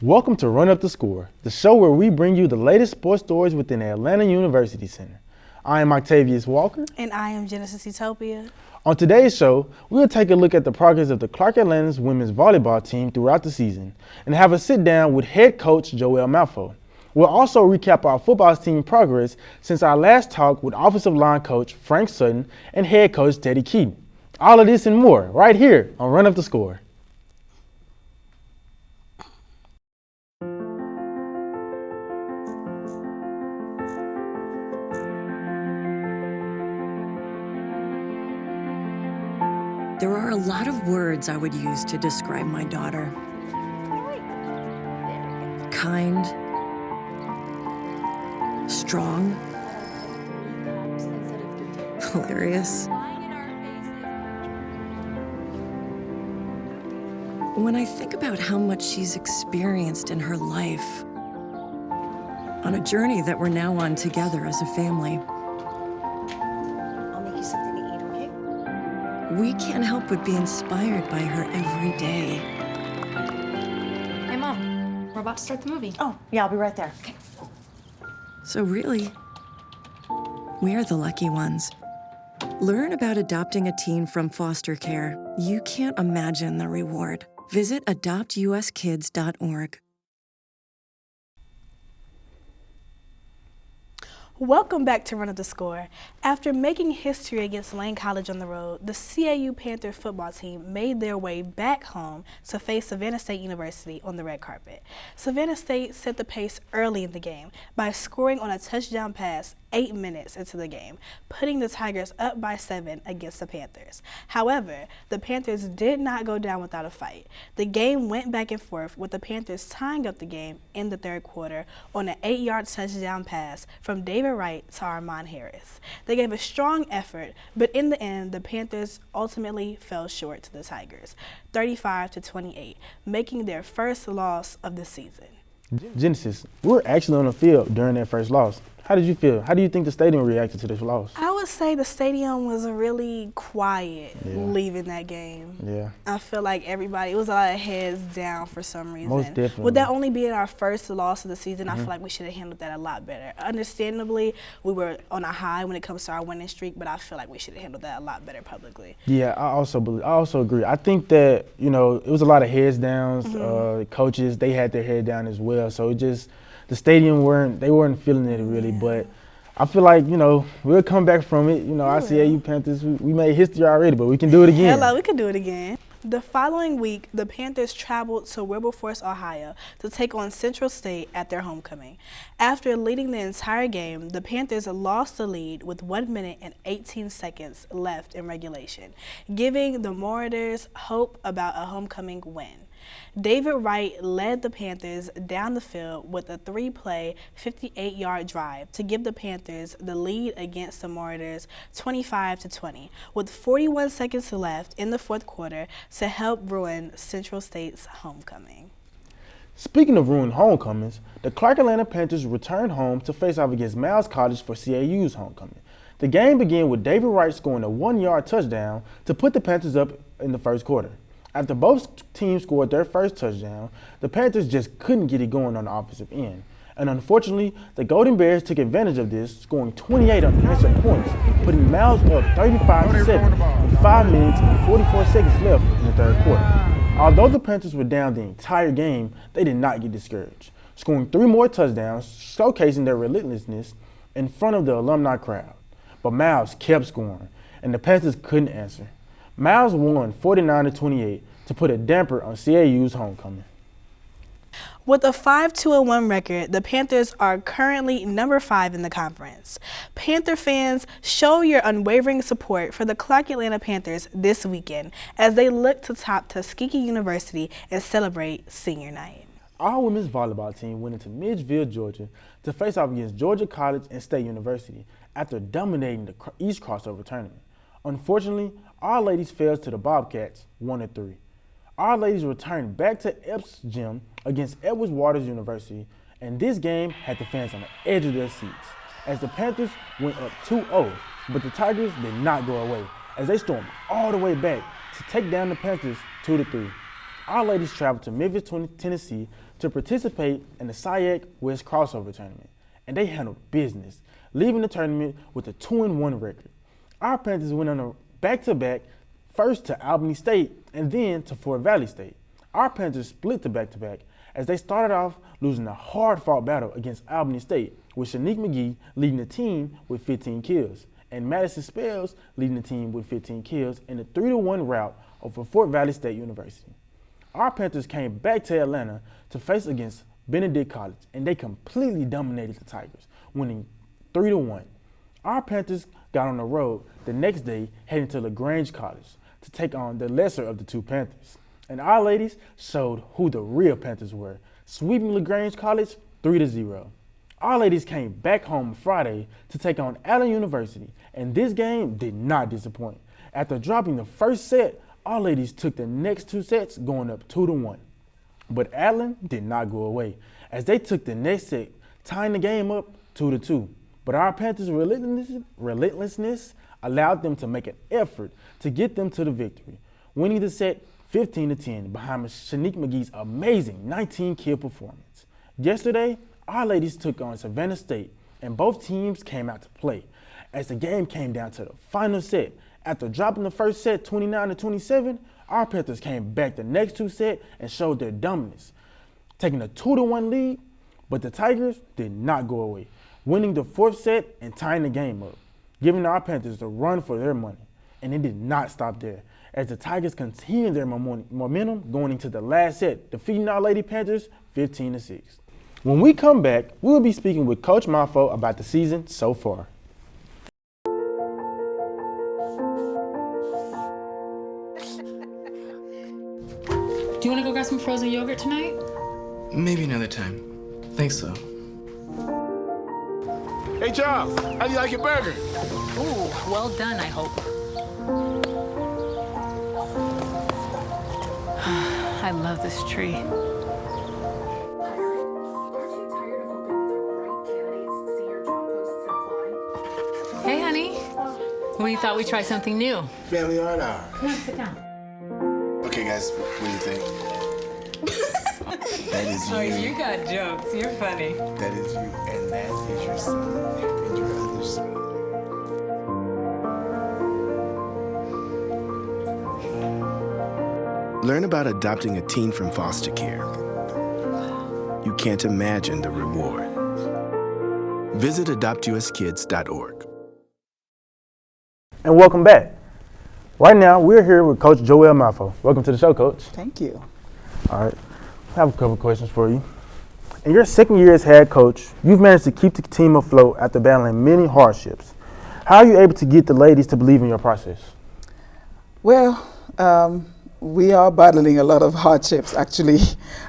Welcome to Run Up The Score, the show where we bring you the latest sports stories within the Atlanta University Center. I am Octavius Walker. And I am Genesis Utopia. On today's show, we'll take a look at the progress of the Clark Atlanta's women's volleyball team throughout the season and have a sit down with head coach Joel Malfoy. We'll also recap our football team progress since our last talk with offensive line coach Frank Sutton and head coach Teddy Keaton. All of this and more right here on Run Up The Score. There are a lot of words I would use to describe my daughter. Kind, strong, hilarious. When I think about how much she's experienced in her life, on a journey that we're now on together as a family, we can't help but be inspired by her every day. Hey, Mom, we're about to start the movie. Oh, yeah, I'll be right there. Okay. So really, we're the lucky ones. Learn about adopting a teen from foster care. You can't imagine the reward. Visit adoptuskids.org. Welcome back to Run Up The Score. After making history against Lane College on the road, the CAU Panther football team made their way back home to face Savannah State University on the red carpet. Savannah State set the pace early in the game by scoring on a touchdown pass 8 minutes into the game, putting the Tigers up by 7 against the Panthers. However, the Panthers did not go down without a fight. The game went back and forth, with the Panthers tying up the game in the third quarter on an 8-yard touchdown pass from David Wright to Armand Harris. They gave a strong effort, but in the end, the Panthers ultimately fell short to the Tigers, 35-28, making their first loss of the season. Genesis, we were actually on the field during that first loss. How did you feel? How do you think the stadium reacted to this loss? I would say the stadium was really quiet leaving that game. Yeah. I feel like everybody, it was a lot of heads down for some reason. Most definitely. With that only being our first loss of the season, I feel like we should have handled that a lot better. Understandably, we were on a high when it comes to our winning streak, but I feel like we should have handled that a lot better publicly. Yeah, I also agree. I think that, it was a lot of heads downs. Coaches, they had their head down as well. So it just, the stadium weren't feeling it really, but I feel like, we'll come back from it. Our CAU Panthers, we made history already, but we can do it again. Hello, we can do it again. The following week, the Panthers traveled to Wilberforce, Ohio to take on Central State at their homecoming. After leading the entire game, the Panthers lost the lead with 1 minute and 18 seconds left in regulation, giving the Marauders hope about a homecoming win. David Wright led the Panthers down the field with a 3-play, 58-yard drive to give the Panthers the lead against the Marauders 25-20, with 41 seconds left in the fourth quarter to help ruin Central State's homecoming. Speaking of ruined homecomings, the Clark Atlanta Panthers returned home to face off against Miles College for CAU's homecoming. The game began with David Wright scoring a 1-yard touchdown to put the Panthers up in the first quarter. After both teams scored their first touchdown, the Panthers just couldn't get it going on the offensive end. And unfortunately, the Golden Bears took advantage of this, scoring 28 unanswered points, putting Miles up 35-7 with 5 minutes and 44 seconds left in the third quarter. Although the Panthers were down the entire game, they did not get discouraged, scoring 3 more touchdowns, showcasing their relentlessness in front of the alumni crowd. But Miles kept scoring, and the Panthers couldn't answer. Miles won 49-28 to put a damper on CAU's homecoming. With a 5-2-1 record, the Panthers are currently number 5 in the conference. Panther fans, show your unwavering support for the Clark Atlanta Panthers this weekend as they look to top Tuskegee University and celebrate senior night. Our women's volleyball team went into Midgeville, Georgia to face off against Georgia College and State University after dominating the East Crossover tournament. Unfortunately, our ladies fell to the Bobcats 1-3. Our ladies returned back to Epps Gym against Edwards Waters University, and this game had the fans on the edge of their seats as the Panthers went up 2-0, but the Tigers did not go away as they stormed all the way back to take down the Panthers 2-3. Our ladies traveled to Memphis, Tennessee to participate in the SIAC West Crossover Tournament, and they handled business, leaving the tournament with a 2-1 record. Our Panthers went on a back-to-back, first to Albany State and then to Fort Valley State. Our Panthers split the back-to-back as they started off losing a hard-fought battle against Albany State, with Shanique McGee leading the team with 15 kills, and Madison Spells leading the team with 15 kills in a 3-1 rout over Fort Valley State University. Our Panthers came back to Atlanta to face against Benedict College, and they completely dominated the Tigers, winning 3-1. Our Panthers got on the road the next day, heading to LaGrange College to take on the lesser of the two Panthers. And our ladies showed who the real Panthers were, sweeping LaGrange College 3-0. Our ladies came back home Friday to take on Allen University, and this game did not disappoint. After dropping the first set, our ladies took the next two sets, going up 2-1. But Allen did not go away, as they took the next set, tying the game up 2-2. But our Panthers' relentlessness allowed them to make an effort to get them to the victory, winning the set 15-10 behind Shanique McGee's amazing 19-kill performance. Yesterday, our ladies took on Savannah State, and both teams came out to play. As the game came down to the final set, after dropping the first set 29-27, our Panthers came back the next two sets and showed their dominance, taking a 2-1 lead, but the Tigers did not go away, winning the fourth set and tying the game up, giving our Panthers the run for their money. And it did not stop there, as the Tigers continued their momentum going into the last set, defeating our Lady Panthers 15-6. When we come back, we'll be speaking with Coach Mafo about the season so far. Do you want to go grab some frozen yogurt tonight? Maybe another time. Thanks, though. Hey, Charles, how do you like your burger? Ooh, well done, I hope. I love this tree. Hey, honey. We thought we'd try something new. Family art hour. Come on, sit down. Okay, guys, what do you think? That is you. Oh, you got jokes. You're funny. That is you, and that is your son, and your other son. Learn about adopting a teen from foster care. You can't imagine the reward. Visit adoptuskids.org. And welcome back. Right now, we're here with Coach Joel Mafo. Welcome to the show, Coach. Thank you. All right, I have a couple questions for you. In your second year as head coach, you've managed to keep the team afloat after battling many hardships. How are you able to get the ladies to believe in your process? Well, we are battling a lot of hardships, actually.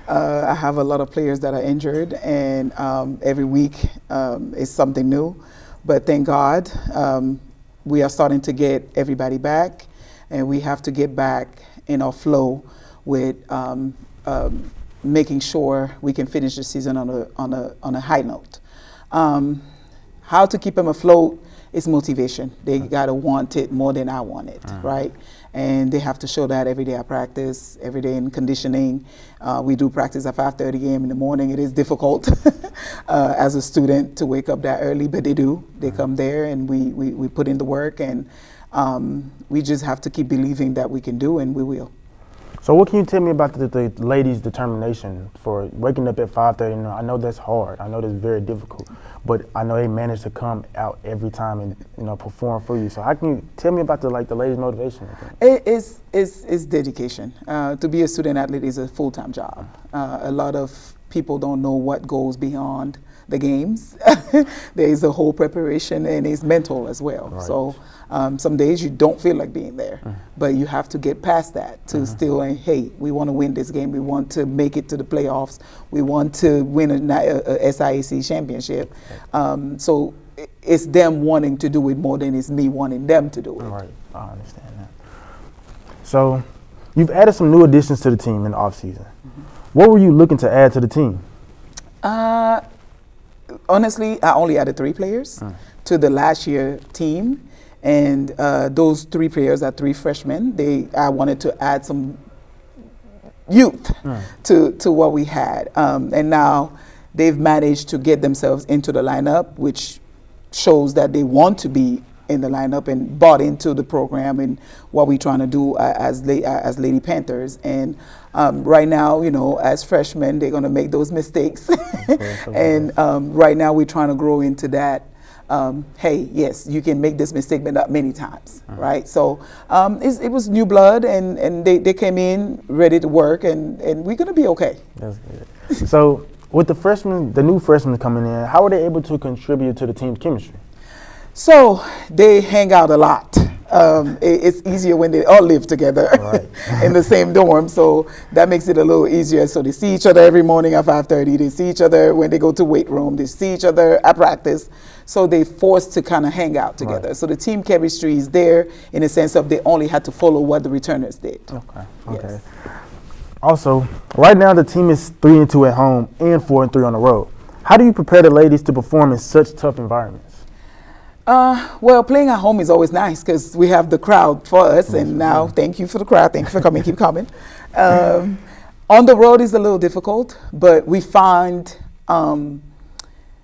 I have a lot of players that are injured, and every week is something new. But thank God, we are starting to get everybody back, and we have to get back in our flow with making sure we can finish the season on a high note. How to keep them afloat is motivation. They gotta want it more than I want it, right? And they have to show that every day at practice, every day in conditioning. We do practice at 5:30 a.m. in the morning. It is difficult as a student to wake up that early, but they do. They come there, and we put in the work, and we just have to keep believing that we can do, and we will. So what can you tell me about the ladies' determination for waking up at 5:30? I know that's hard. I know that's very difficult, but I know they manage to come out every time and perform for you. So how can you tell me about the ladies' motivation? It's dedication. To be a student athlete is a full-time job. A lot of people don't know what goes beyond the games. There is a whole preparation, and it's mental as well. Right. So some days you don't feel like being there, but you have to get past that to still, hey, we want to win this game. We want to make it to the playoffs. We want to win a SIAC championship. So it's them wanting to do it more than it's me wanting them to do it. Right, I understand that. So you've added some new additions to the team in the offseason. What were you looking to add to the team? Honestly, I only added 3 players to the last year team, and those 3 players are 3 freshmen. I wanted to add some youth to what we had. And now they've managed to get themselves into the lineup, which shows that they want to be in the lineup and bought into the program and what we're trying to do as Lady Panthers. And right now, you know, as freshmen, they're going to make those mistakes. And right now we're trying to grow into that. Hey, yes, you can make this mistake, but not many times, right? So it was new blood, and they came in ready to work, and we're going to be okay. That's good. So with the new freshmen coming in, how are they able to contribute to the team's chemistry? So they hang out a lot. It's easier when they all live together in the same dorm, so that makes it a little easier. So they see each other every morning at 5:30. They see each other when they go to weight room. They see each other at practice. So they're forced to kind of hang out together. So the team chemistry is there in the sense of they only had to follow what the returners did. Okay. Yes. Also, right now the team is 3-2 at home and 4-3 on the road. How do you prepare the ladies to perform in such tough environments? Well, playing at home is always nice because we have the crowd for us, and now thank you for the crowd. Thank you for coming. Keep coming. On the road is a little difficult, but we find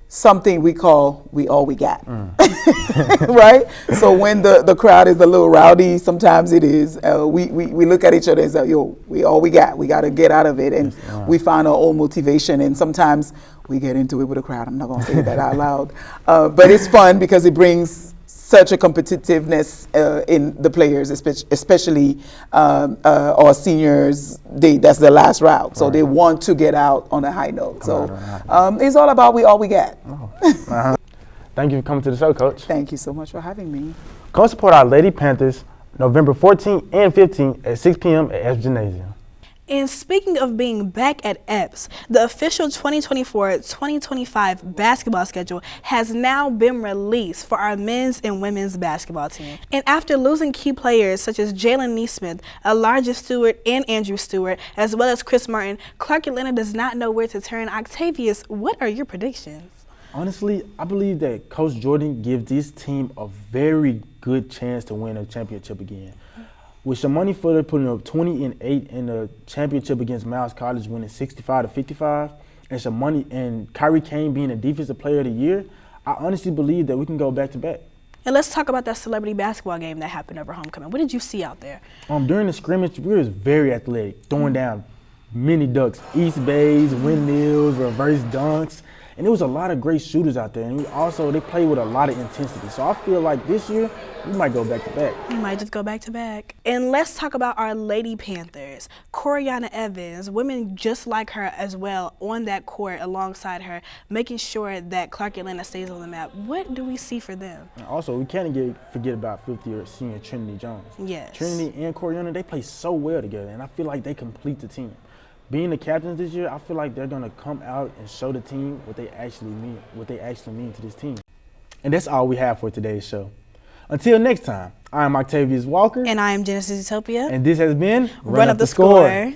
something we call we all we got, right? So when the crowd is a little rowdy, sometimes it is, we look at each other and say, yo, we all we got. We got to get out of it, and we find our own motivation, and sometimes we get into it with the crowd. I'm not going to say that out loud. But it's fun because it brings such a competitiveness in the players, especially our seniors. That's the last route. So they want to get out on a high note. So it's all about we all we got. Thank you for coming to the show, Coach. Thank you so much for having me. Come support our Lady Panthers November 14th and 15th at 6 p.m. at Epps Gymnasium. And speaking of being back at Epps, the official 2024-2025 basketball schedule has now been released for our men's and women's basketball team. And after losing key players such as Jalen Neesmith, Elijah Stewart, and Andrew Stewart, as well as Chris Martin, Clark Atlanta does not know where to turn. Octavius, what are your predictions? Honestly, I believe that Coach Jordan gives this team a very good chance to win a championship again. With Shamani Fuller putting up 20-8 in the championship against Miles College, winning 65-55, and Shamani and Kyrie Kane being a defensive player of the year, I honestly believe that we can go back to back. And let's talk about that celebrity basketball game that happened over homecoming. What did you see out there? During the scrimmage, we were very athletic, throwing down mini ducks, east bays, windmills, reverse dunks. And there was a lot of great shooters out there. And they play with a lot of intensity. So I feel like this year, we might go back to back. We might just go back to back. And let's talk about our Lady Panthers. Coriana Evans, women just like her as well on that court alongside her, making sure that Clark Atlanta stays on the map. What do we see for them? And also, we can't forget about 50th senior Trinity Jones. Yes. Trinity and Coriana, they play so well together. And I feel like they complete the team. Being the captains this year, I feel like they're gonna come out and show the team what they actually mean to this team. And that's all we have for today's show. Until next time, I am Octavius Walker. And I am Genesis Utopia. And this has been Run Up The Score.